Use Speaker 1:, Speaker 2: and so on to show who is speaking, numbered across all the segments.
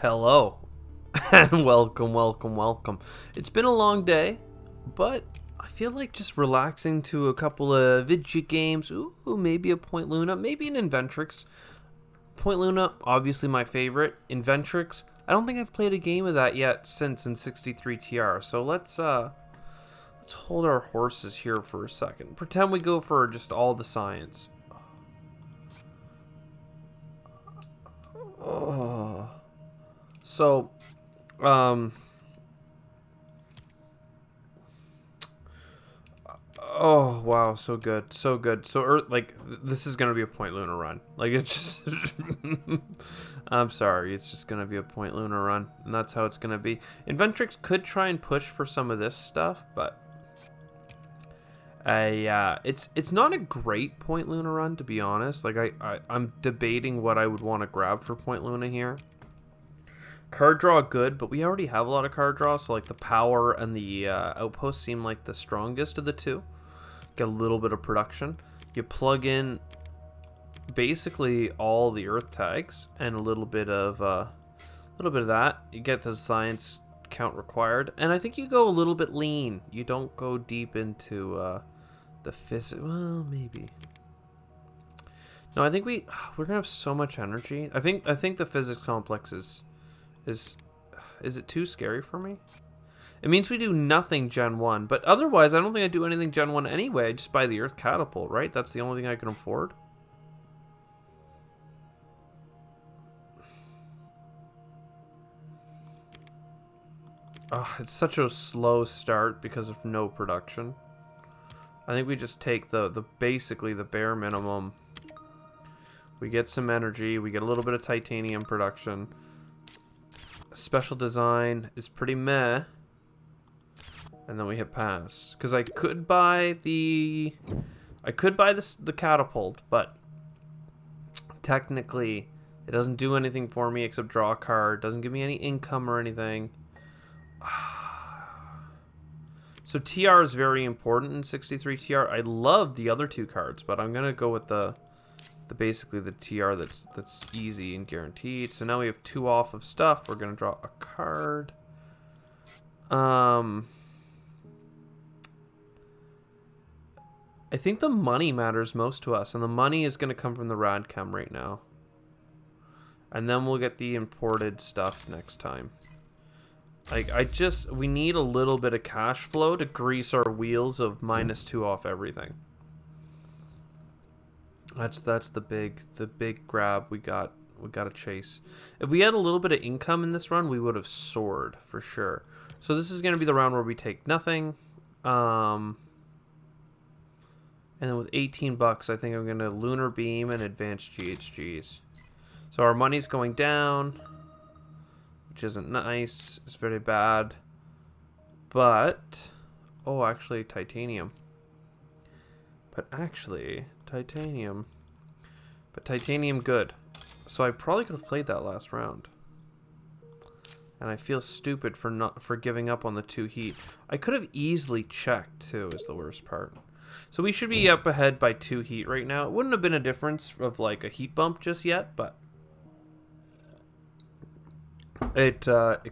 Speaker 1: Hello, and welcome. It's been a long day, but I feel like just relaxing to a couple of video games. Ooh, maybe a Point Luna, maybe an Inventrix. Point Luna, obviously my favorite. Inventrix, I don't think I've played a game of that yet since in 63 TR. So let's hold our horses here for a second. Pretend we go for just all the science. Oh. So, oh wow, so good, so good. So, this is gonna be a Point Luna run. Like it's just, I'm sorry, it's just gonna be a Point Luna run, and that's how it's gonna be. Inventrix could try and push for some of this stuff, but it's not a great Point Luna run, to be honest. Like I'm debating what I would want to grab for Point Luna here. Card draw good, but we already have a lot of card draw, so like the power and the outpost seem like the strongest of the two. Get a little bit of production. You plug in basically all the earth tags and a little bit of that. You get the science count required, and I think you go a little bit lean. You don't go deep into the physics. Well, maybe. No, I think we're gonna have so much energy. I think the physics complex is it too scary for me? It means we do nothing Gen 1, but otherwise I don't think I do anything Gen 1 anyway. I just buy the Earth Catapult, right? That's the only thing I can afford. It's such a slow start because of no production. I think we just take the basically the bare minimum. We get some energy, we get a little bit of titanium production. Special design is pretty meh. And then we hit pass. Because I could buy the catapult, but technically it doesn't do anything for me except draw a card. Doesn't give me any income or anything. So TR is very important in 63 TR. I love the other two cards, but I'm gonna go with the basically the TR that's easy and guaranteed. So now we have 2 off of stuff. We're gonna draw a card. I think the money matters most to us, and the money is gonna come from the Radchem right now. And then we'll get the imported stuff next time. Like we need a little bit of cash flow to grease our wheels of -2 off everything. That's the big grab we got to chase. If we had a little bit of income in this run, we would have soared for sure. So this is going to be the round where we take nothing. And then with 18 bucks, I think I'm going to Lunar Beam and advanced GHGs. So our money's going down, which isn't nice. It's very bad. But actually titanium. But titanium good. So I probably could have played that last round. And I feel stupid for giving up on the 2 heat. I could have easily checked too, is the worst part. So we should be up ahead by 2 heat right now. It wouldn't have been a difference of like a heat bump just yet, but it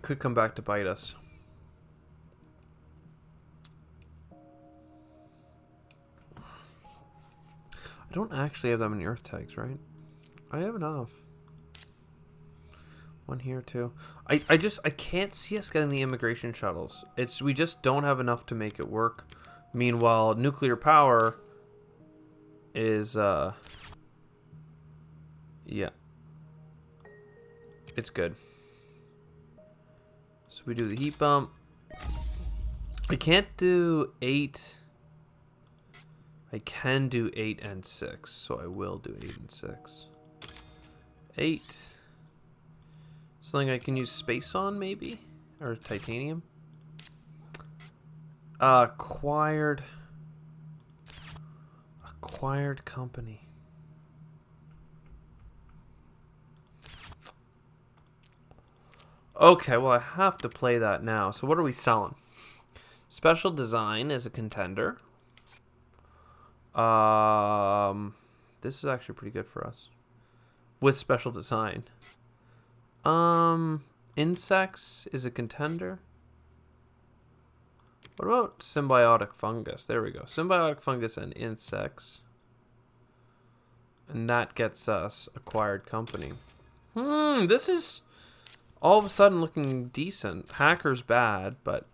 Speaker 1: could come back to bite us. I don't actually have that many earth tags, right? I have enough. 1 here too. I can't see us getting the immigration shuttles. We just don't have enough to make it work. Meanwhile, nuclear power is yeah. It's good. So we do the heat bump. I can't do 8. I can do 8 and 6, so I will do 8 and 6. 8. Something I can use space on, maybe? Or titanium? Acquired company. Okay, well I have to play that now. So what are we selling? Special design is a contender. This is actually pretty good for us with special design. Insects is a contender. What about symbiotic fungus? There we go. Symbiotic fungus and insects. And that gets us acquired company. This is all of a sudden looking decent. Hacker's bad, but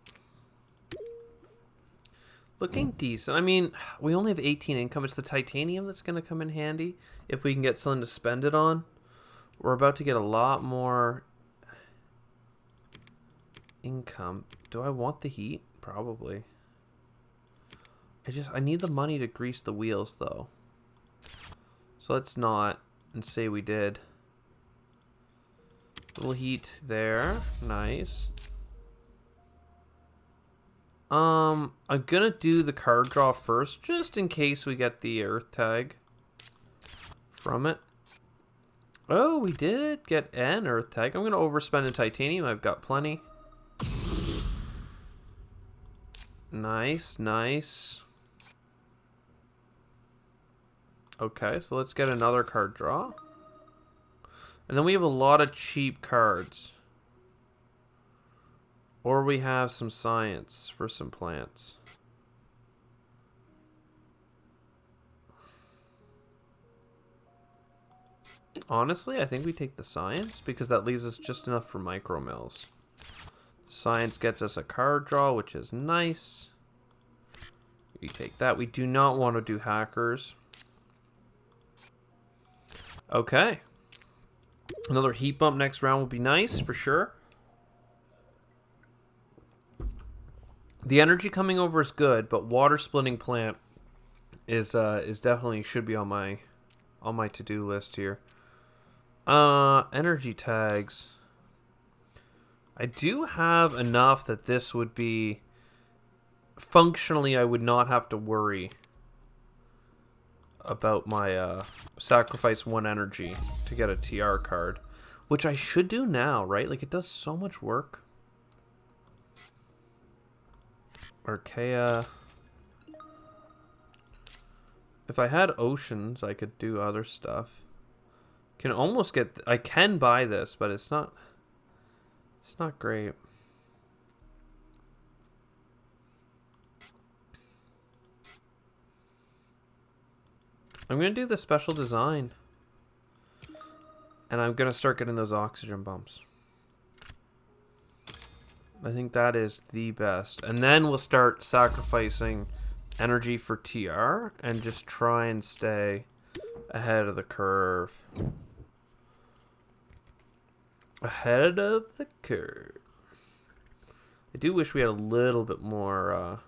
Speaker 1: looking decent. I mean, we only have 18 income. It's the titanium that's going to come in handy if we can get something to spend it on. We're about to get a lot more income. Do I want the heat? Probably. I need the money to grease the wheels, though. So let's not and say we did. Little heat there. Nice. I'm gonna do the card draw first, just in case we get the earth tag from it. Oh, we did get an earth tag. I'm gonna overspend in titanium. I've got plenty. Nice, nice. Okay, so let's get another card draw. And then we have a lot of cheap cards. Or we have some science for some plants. Honestly, I think we take the science because that leaves us just enough for micro mills. Science gets us a card draw, which is nice. We take that. We do not want to do hackers. Okay. Another heat bump next round would be nice for sure. The energy coming over is good, but water splitting plant is definitely should be on my to-do list here. Energy tags. I do have enough that this would be functionally I would not have to worry about my sacrifice 1 energy to get a TR card, which I should do now, right? Like it does so much work. Archaea. If I had oceans, I could do other stuff. Can almost get I can buy this, but it's not great. I'm going to do the special design. And I'm going to start getting those oxygen bumps. I think that is the best. And then we'll start sacrificing energy for TR and just try and stay ahead of the curve. Ahead of the curve. I do wish we had a little bit more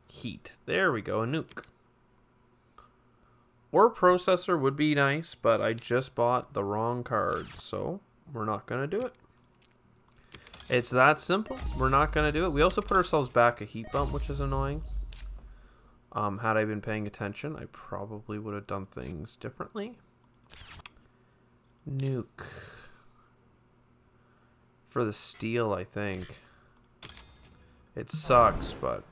Speaker 1: heat. There we go, a nuke. Or processor would be nice, but I just bought the wrong card, so we're not going to do it. It's that simple. We're not going to do it. We also put ourselves back a heat bump, which is annoying. Had I been paying attention, I probably would have done things differently. Nuke. For the steel, I think. It sucks, but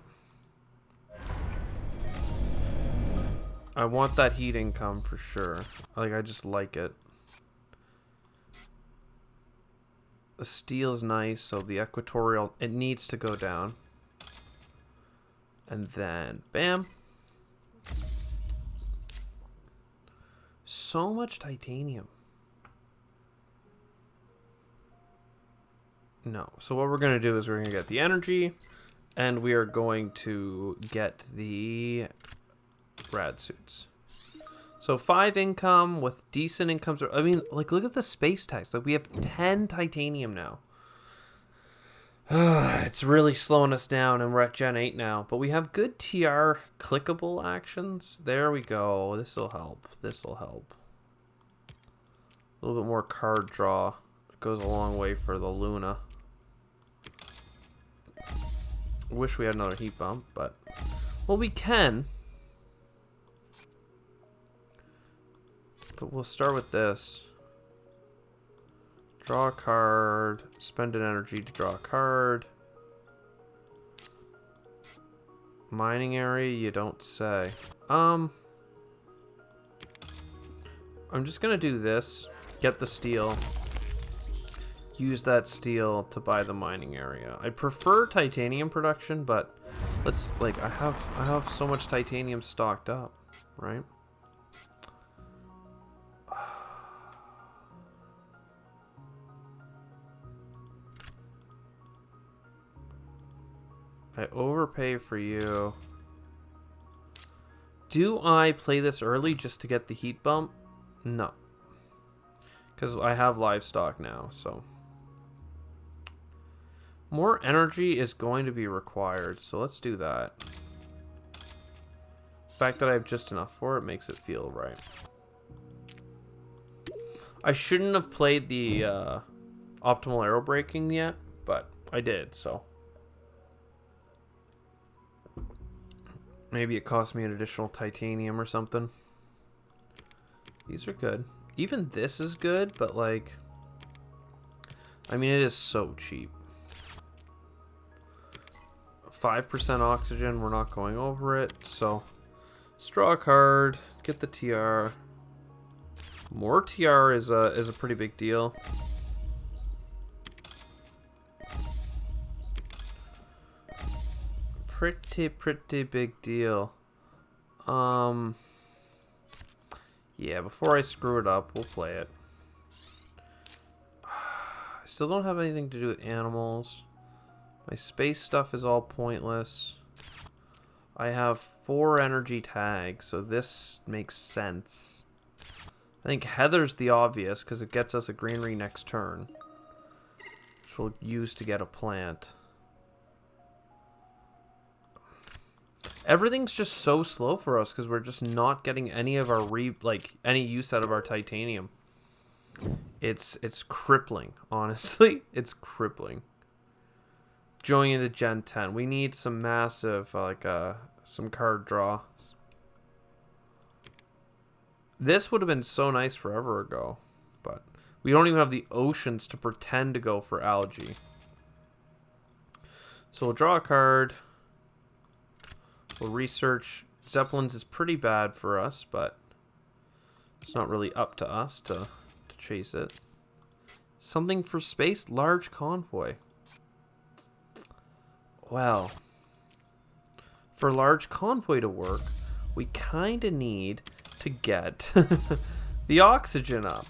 Speaker 1: I want that heat income for sure. Like, I just like it. The steel's nice, so the equatorial, it needs to go down. And then, bam. So much titanium. No. So what we're going to do is we're going to get the energy, and we are going to get the rad suits. So 5 income with decent incomes. I mean, like, look at the space tax. Like, we have 10 titanium now. It's really slowing us down, and we're at Gen 8 now. But we have good TR clickable actions. There we go. This will help. This will help. A little bit more card draw. It goes a long way for the Luna. Wish we had another heat bump, but well, we can. But we'll start with this. Draw a card. Spend an energy to draw a card. Mining area, you don't say. I'm just gonna do this. Get the steel. use that steel to buy the mining area. I prefer titanium production, but let's like I have so much titanium stocked up, right? I overpay for you. Do I play this early just to get the heat bump? No. Because I have livestock now, so. More energy is going to be required, so let's do that. The fact that I have just enough for it makes it feel right. I shouldn't have played the optimal arrow braking yet, but I did, so. Maybe it cost me an additional titanium or something. These are good. Even this is good, but like, I mean, it is so cheap. 5% oxygen, we're not going over it, so straw card, get the TR. More TR is a pretty big deal. Pretty big deal. Yeah, before I screw it up, we'll play it. I still don't have anything to do with animals. My space stuff is all pointless. I have 4 energy tags, so this makes sense. I think Heather's the obvious, because it gets us a greenery next turn, which we'll use to get a plant. Everything's just so slow for us because we're just not getting any of our any use out of our titanium. It's crippling, honestly. It's crippling. Going into Gen 10, we need some massive some card draw. This would have been so nice forever ago, but we don't even have the oceans to pretend to go for algae. So we'll draw a card. We'll research. Zeppelins is pretty bad for us, but it's not really up to us to chase it. Something for space? Large convoy. Well, for large convoy to work, we kind of need to get the oxygen up.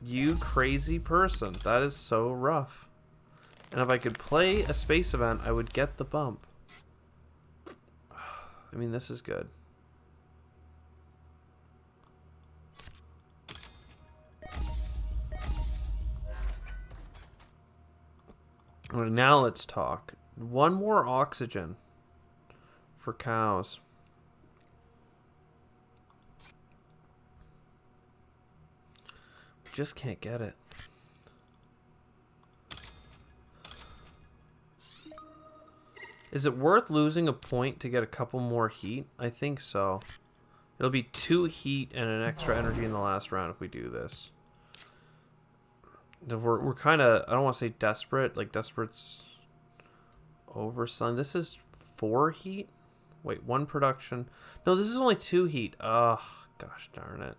Speaker 1: You crazy person. That is so rough. And if I could play a space event, I would get the bump. I mean, this is good. All right, now let's talk. One more oxygen for cows. We just can't get it. Is it worth losing a point to get a couple more heat? I think so. It'll be 2 heat and an extra energy in the last round if we do this. We're kind of, I don't want to say desperate. Like, desperate's over sun. This is 4 heat? Wait, 1 production. No, this is only 2 heat. Ugh, gosh darn it.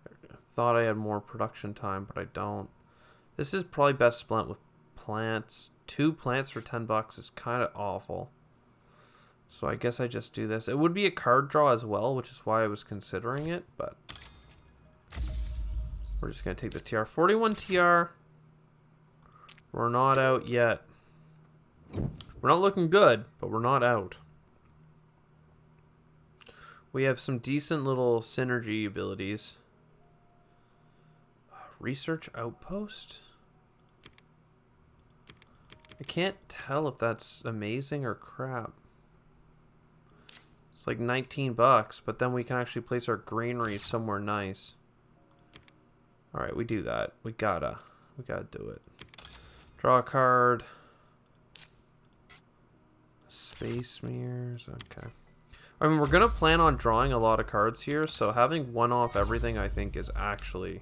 Speaker 1: I thought I had more production time, but I don't. This is probably best split with plants. 2 plants for $10 is kind of awful. So I guess I just do this. It would be a card draw as well, which is why I was considering it, but we're just going to take the TR. 41 TR. We're not out yet. We're not looking good, but we're not out. We have some decent little synergy abilities. Research outpost? I can't tell if that's amazing or crap. It's like $19, but then we can actually place our greenery somewhere nice. All right, we do that. We gotta do it. Draw a card. Space mirrors. Okay. I mean, we're gonna plan on drawing a lot of cards here, so having 1 off everything, I think, is actually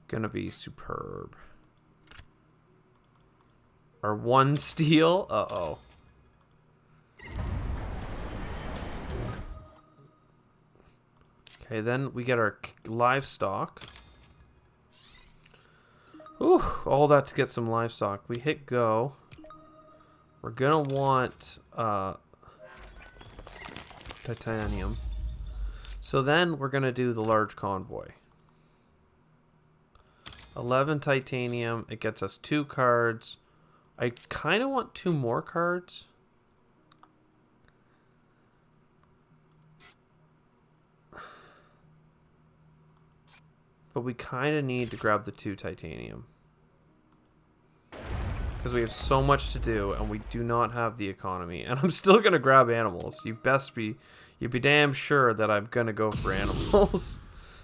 Speaker 1: gonna be superb. Our 1 steal. Uh-oh. Okay, then we get our livestock. Ooh, all that to get some livestock. We hit go. We're gonna want titanium. So then we're gonna do the large convoy. 11 titanium. It gets us 2 cards. I kind of want 2 more cards. But we kind of need to grab the 2 titanium. Because we have so much to do and we do not have the economy. And I'm still going to grab animals. You'd be damn sure that I'm going to go for animals.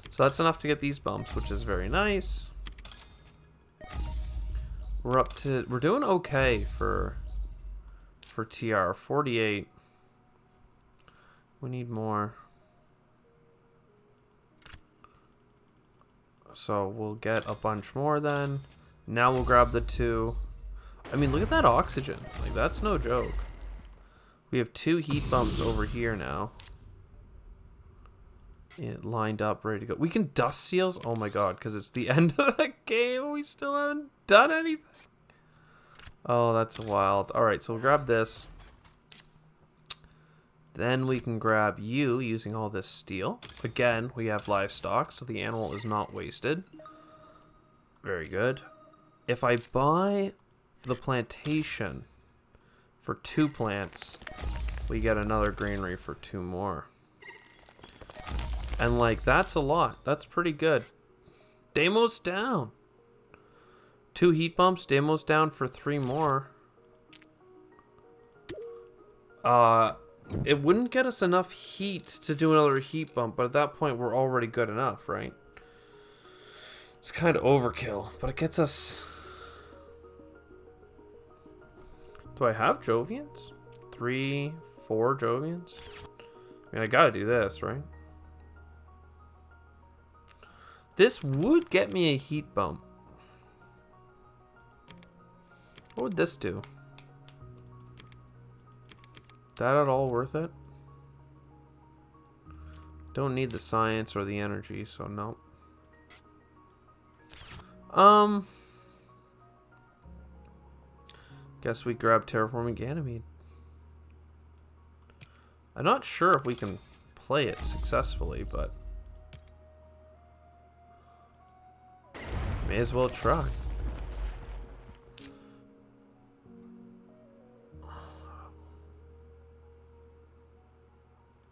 Speaker 1: So that's enough to get these bumps, which is very nice. We're doing okay for TR. 48. We need more. So we'll get a bunch more then. Now we'll grab the 2. I mean, look at that oxygen. Like, that's no joke. We have 2 heat bumps over here now. It lined up, ready to go. We can dust seals? Oh my god, because it's the end of the game. We still haven't done anything. Oh, that's wild. Alright, so we'll grab this. Then we can grab you using all this steel. Again, we have livestock, so the animal is not wasted. Very good. If I buy the plantation for 2 plants, we get another granary for 2 more. And like, that's a lot. That's pretty good. Deimos down. 2 heat bumps. Deimos down for 3 more. It wouldn't get us enough heat to do another heat bump, but at that point we're already good enough, right? It's kind of overkill, but it gets us... Do I have Jovians? 3, 4 Jovians? I mean, I gotta do this, right? This would get me a heat bump. What would this do? That at all worth it? Don't need the science or the energy, so no. Guess we grab Terraforming Ganymede. I'm not sure if we can play it successfully, but may as well try.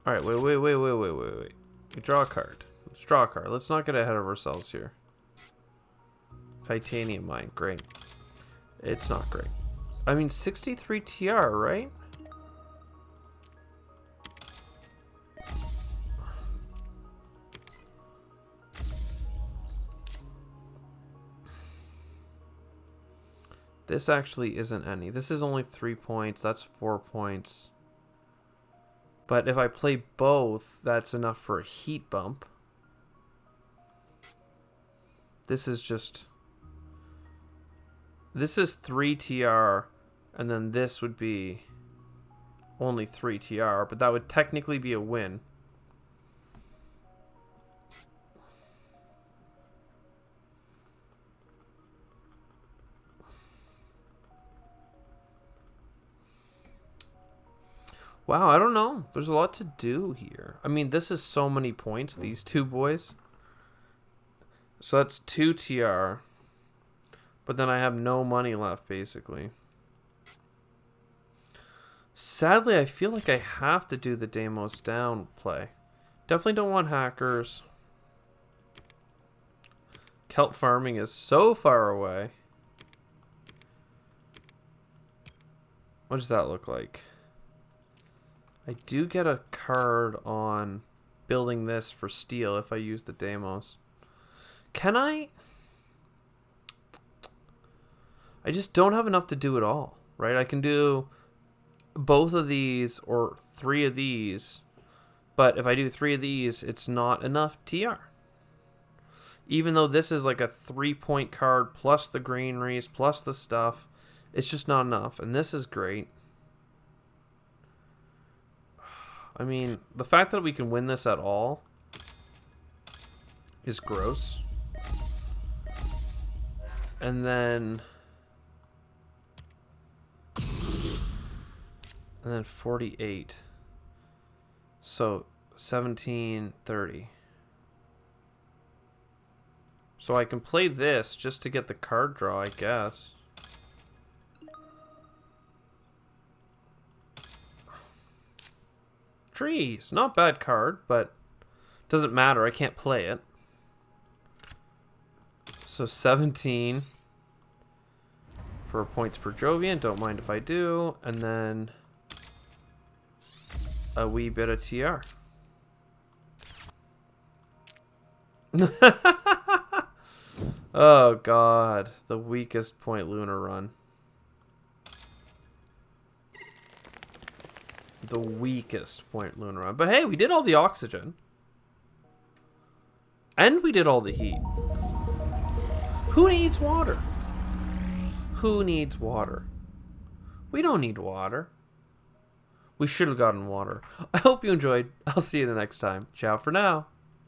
Speaker 1: Alright, wait. We draw a card. Let's draw a card. Let's not get ahead of ourselves here. Titanium mine, great. It's not great. I mean, 63 TR, right? This actually isn't any. This is only 3 points. That's 4 points. But if I play both, that's enough for a heat bump. This is just... This is 3 TR, and then this would be only 3 TR, but that would technically be a win. Wow, I don't know. There's a lot to do here. I mean, this is so many points, these 2 boys. So that's 2 TR. But then I have no money left, basically. Sadly, I feel like I have to do the Deimos down play. Definitely don't want hackers. Kelp farming is so far away. What does that look like? I do get a card on building this for steel if I use the Deimos. Can I? I just don't have enough to do it all, right? I can do both of these or 3 of these, but if I do 3 of these, it's not enough TR. Even though this is like a 3-point card plus the granaries plus the stuff, it's just not enough, and this is great. I mean, the fact that we can win this at all is gross. And then 48. So 1730. So I can play this just to get the card draw, I guess. Trees. Not bad card, but doesn't matter. I can't play it. So 17 for points per Jovian. Don't mind if I do. And then a wee bit of TR. Oh, God. The weakest Point Luna run. The weakest Point Luna run. But hey, we did all the oxygen. And we did all the heat. Who needs water? Who needs water? We don't need water. We should have gotten water. I hope you enjoyed. I'll see you the next time. Ciao for now.